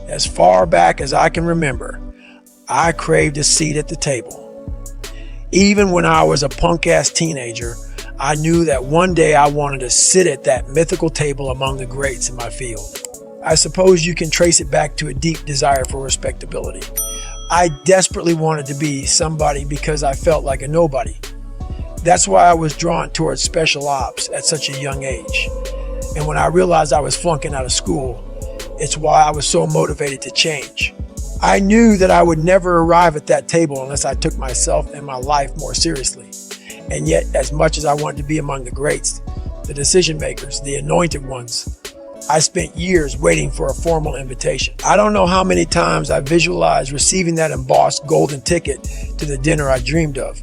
As far back as I can remember, I craved a seat at the table. Even when I was a punk-ass teenager, I knew that one day I wanted to sit at that mythical table among the greats in my field. I suppose you can trace it back to a deep desire for respectability. I desperately wanted to be somebody because I felt like a nobody. That's why I was drawn towards special ops at such a young age. And when I realized I was flunking out of school, it's why I was so motivated to change. I knew that I would never arrive at that table unless I took myself and my life more seriously. And yet, as much as I wanted to be among the greats, the decision makers, the anointed ones, I spent years waiting for a formal invitation. I don't know how many times I visualized receiving that embossed golden ticket to the dinner I dreamed of,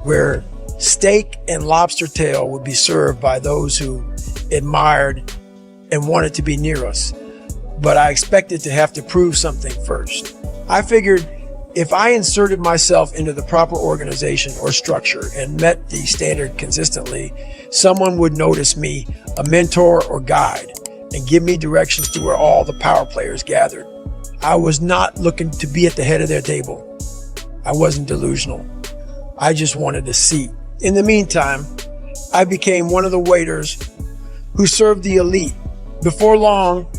where steak and lobster tail would be served by those who admired and wanted to be near us. But I expected to have to prove something first. I figured if I inserted myself into the proper organization or structure and met the standard consistently, someone would notice me, a mentor or guide, and give me directions to where all the power players gathered. I was not looking to be at the head of their table. I wasn't delusional. I just wanted a seat. In the meantime, I became one of the waiters who served the elite. Before long,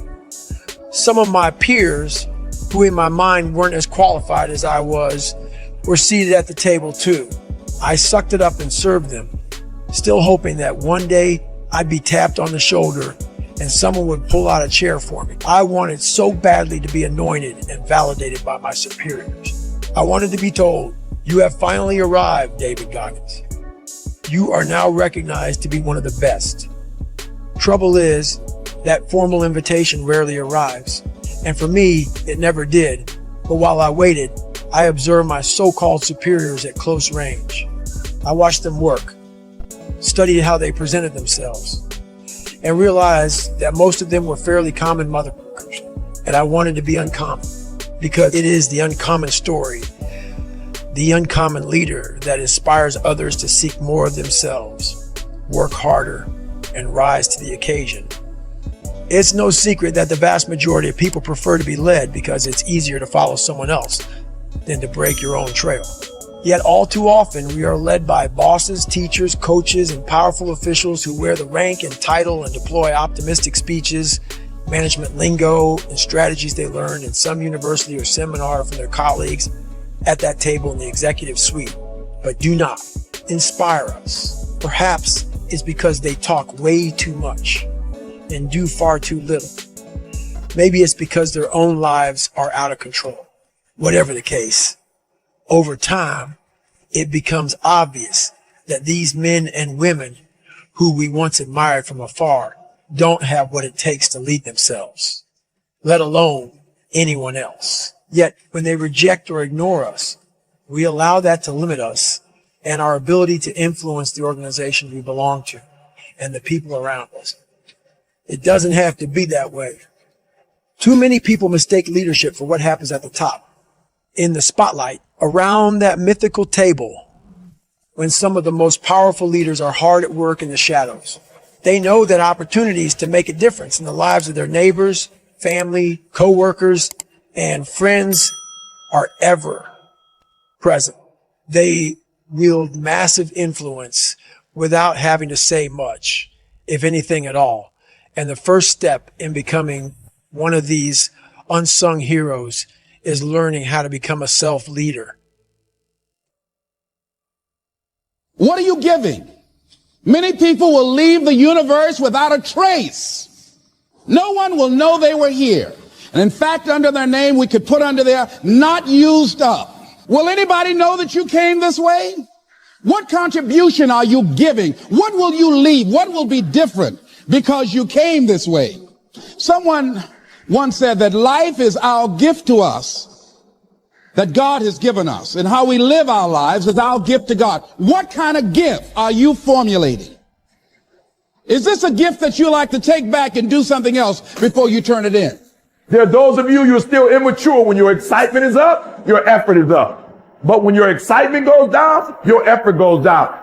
some of my peers, who in my mind weren't as qualified as I was, were seated at the table too. I sucked it up and served them, still hoping that one day I'd be tapped on the shoulder and someone would pull out a chair for me. I wanted so badly to be anointed and validated by my superiors. I wanted to be told, "You have finally arrived, David Goggins. You are now recognized to be one of the best." Trouble is, that formal invitation rarely arrives. And for me, it never did. But while I waited, I observed my so-called superiors at close range. I watched them work, studied how they presented themselves, and realized that most of them were fairly common motherfuckers. And I wanted to be uncommon, because it is the uncommon story, the uncommon leader that inspires others to seek more of themselves, work harder, and rise to the occasion. It's no secret that the vast majority of people prefer to be led because it's easier to follow someone else than to break your own trail. Yet all too often we are led by bosses, teachers, coaches, and powerful officials who wear the rank and title and deploy optimistic speeches, management lingo, and strategies they learned in some university or seminar from their colleagues at that table in the executive suite, but do not inspire us. Perhaps it's because they talk way too much and do far too little. Maybe it's because their own lives are out of control. Whatever the case, over time, it becomes obvious that these men and women who we once admired from afar don't have what it takes to lead themselves, let alone anyone else. Yet, when they reject or ignore us, we allow that to limit us and our ability to influence the organization we belong to and the people around us. It doesn't have to be that way. Too many people mistake leadership for what happens at the top, in the spotlight, around that mythical table, when some of the most powerful leaders are hard at work in the shadows. They know that opportunities to make a difference in the lives of their neighbors, family, co-workers, and friends are ever present. They wield massive influence without having to say much, if anything at all. And the first step in becoming one of these unsung heroes is learning how to become a self-leader. What are you giving? Many people will leave the universe without a trace. No one will know they were here. And in fact, under their name, we could put under there, not used up. Will anybody know that you came this way? What contribution are you giving? What will you leave? What will be different because you came this way? Someone once said that life is our gift to us that God has given us, and how we live our lives is our gift to God. What kind of gift are you formulating? Is this a gift that you like to take back and do something else before you turn it in? There are those of you, you're still immature. When your excitement is up, your effort is up. But when your excitement goes down, your effort goes down.